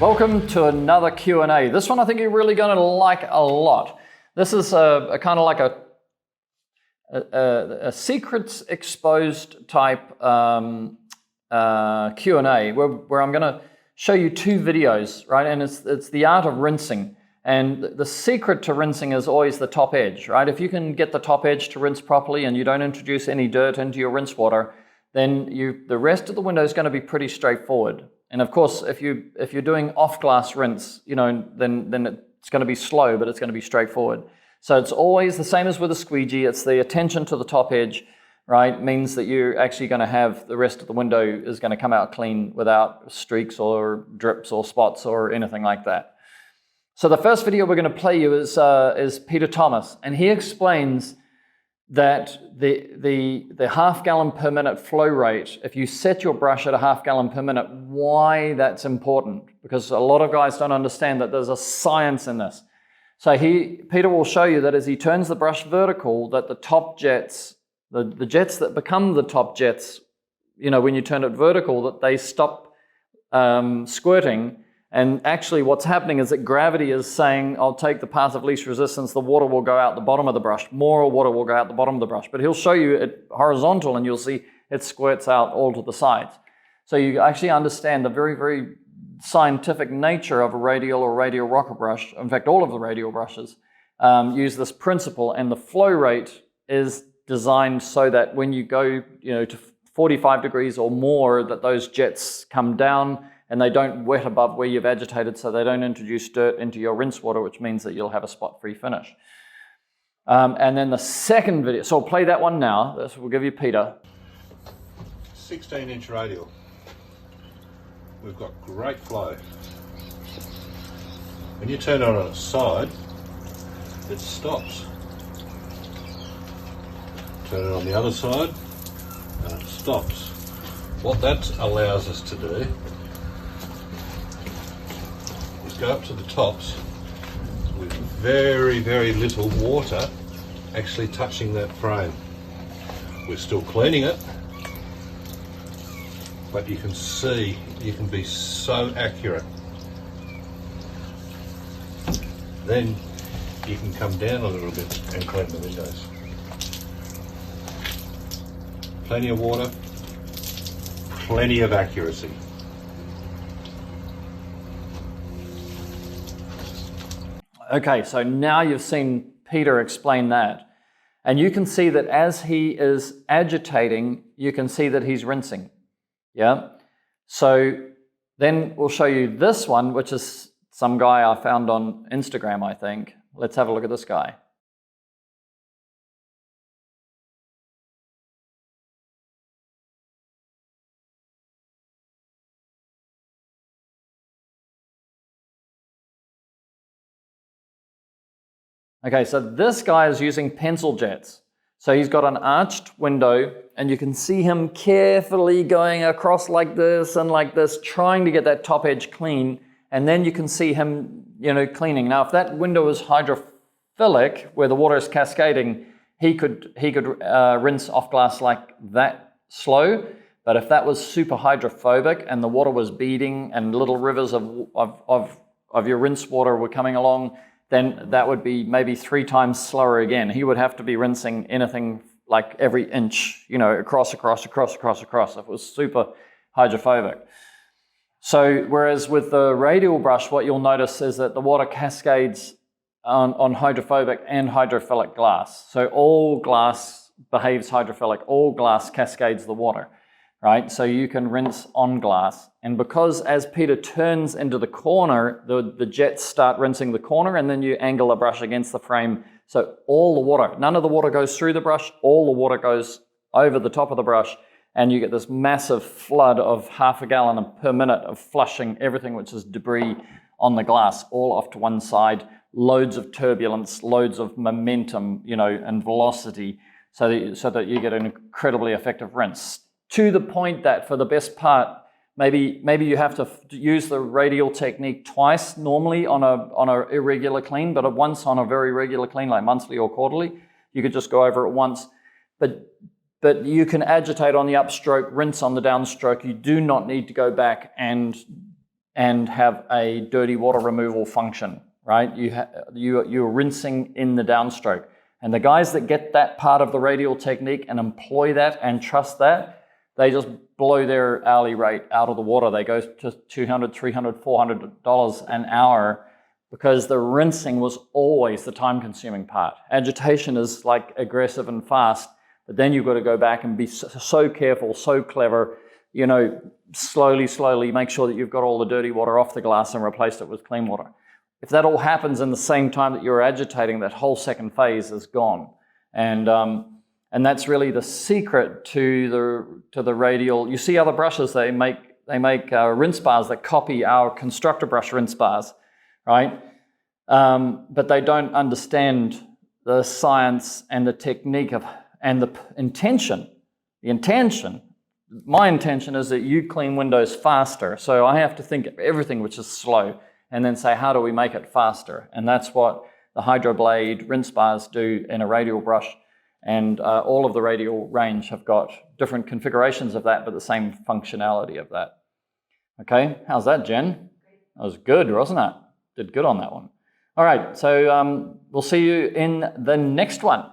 Welcome to another Q&A. This one I think you're really going to like a lot. This is a kind of like a secrets exposed type Q&A where I'm going to show you two videos, right? And it's the art of rinsing. And the secret to rinsing is always the top edge, right? If you can get the top edge to rinse properly and you don't introduce any dirt into your rinse water, then the rest of the window is going to be pretty straightforward. And of course, if you're doing off-glass rinse, then it's going to be slow, but it's going to be straightforward. So it's always the same as with a squeegee. It's the attention to the top edge, right? Means that you're actually going to have the rest of the window is going to come out clean without streaks or drips or spots or anything like that. So the first video we're going to play you is Peter Thomas, and he explains that the half-gallon per minute flow rate, if you set your brush at a half-gallon per minute, why that's important. Because a lot of guys don't understand that there's a science in this. So Peter will show you that as he turns the brush vertical, that the top jets, the jets that become the top jets, when you turn it vertical, that they stop squirting. And actually what's happening is that gravity is saying, I'll take the path of least resistance, the water will go out the bottom of the brush, more water will go out the bottom of the brush. But he'll show you it horizontal and you'll see it squirts out all to the sides. So you actually understand the very, very scientific nature of a radial or radial rocker brush. In fact, all of the radial brushes use this principle, and the flow rate is designed so that when you go to 45 degrees or more, that those jets come down and they don't wet above where you've agitated, so they don't introduce dirt into your rinse water, which means that you'll have a spot-free finish. And then the second video, so I'll play that one now. This will give you Peter. 16-inch radial. We've got great flow. When you turn it on its side, it stops. Turn it on the other side, and it stops. What that allows us to do go up to the tops with very, very little water actually touching that frame. We're still cleaning it, but you can see you can be so accurate. Then you can come down a little bit and clean the windows. Plenty of water, plenty of accuracy. Okay, so now you've seen Peter explain that. And you can see that as he is agitating, you can see that he's rinsing. Yeah? So then we'll show you this one, which is some guy I found on Instagram, I think. Let's have a look at this guy. Okay, so this guy is using pencil jets. So he's got an arched window, and you can see him carefully going across like this and like this, trying to get that top edge clean, and then you can see him, cleaning. Now, if that window is hydrophilic, where the water is cascading, he could rinse off glass like that slow. But if that was super hydrophobic and the water was beading and little rivers of your rinse water were coming along, then that would be maybe 3 times slower again. He would have to be rinsing anything like every inch, across if it was super hydrophobic. So whereas with the radial brush, what you'll notice is that the water cascades on hydrophobic and hydrophilic glass. So all glass behaves hydrophilic, all glass cascades the water, right? So you can rinse on glass. And because as Peter turns into the corner, the jets start rinsing the corner, and then you angle the brush against the frame. So all the water, none of the water goes through the brush, all the water goes over the top of the brush, and you get this massive flood of half a gallon per minute of flushing everything which is debris on the glass, all off to one side, loads of turbulence, loads of momentum, and velocity, so that you get an incredibly effective rinse. To the point that for the best part, maybe you have to use the radial technique twice normally on a irregular clean, but once on a very regular clean, like monthly or quarterly. You could just go over it once. But you can agitate on the upstroke, rinse on the downstroke. You do not need to go back and and have a dirty water removal function, right? You're rinsing in the downstroke. And the guys that get that part of the radial technique and employ that and trust that, they just blow their hourly rate out of the water. They go to $200, $300, $400 an hour because the rinsing was always the time-consuming part. Agitation is like aggressive and fast, but then you've got to go back and be so careful, so clever, you know, slowly make sure that you've got all the dirty water off the glass and replaced it with clean water. If that all happens in the same time that you're agitating, that whole second phase is gone. And that's really the secret to the radial. You see other brushes, they make rinse bars that copy our constructor brush rinse bars, right? But they don't understand the science and the technique and the intention. The intention. My intention is that you clean windows faster. So I have to think of everything which is slow and then say, how do we make it faster? And that's what the Hydroblade rinse bars do in a radial brush. And all of the radial range have got different configurations of that, but the same functionality of that. Okay, how's that, Jen? That was good, wasn't it? Did good on that one. All right, so we'll see you in the next one.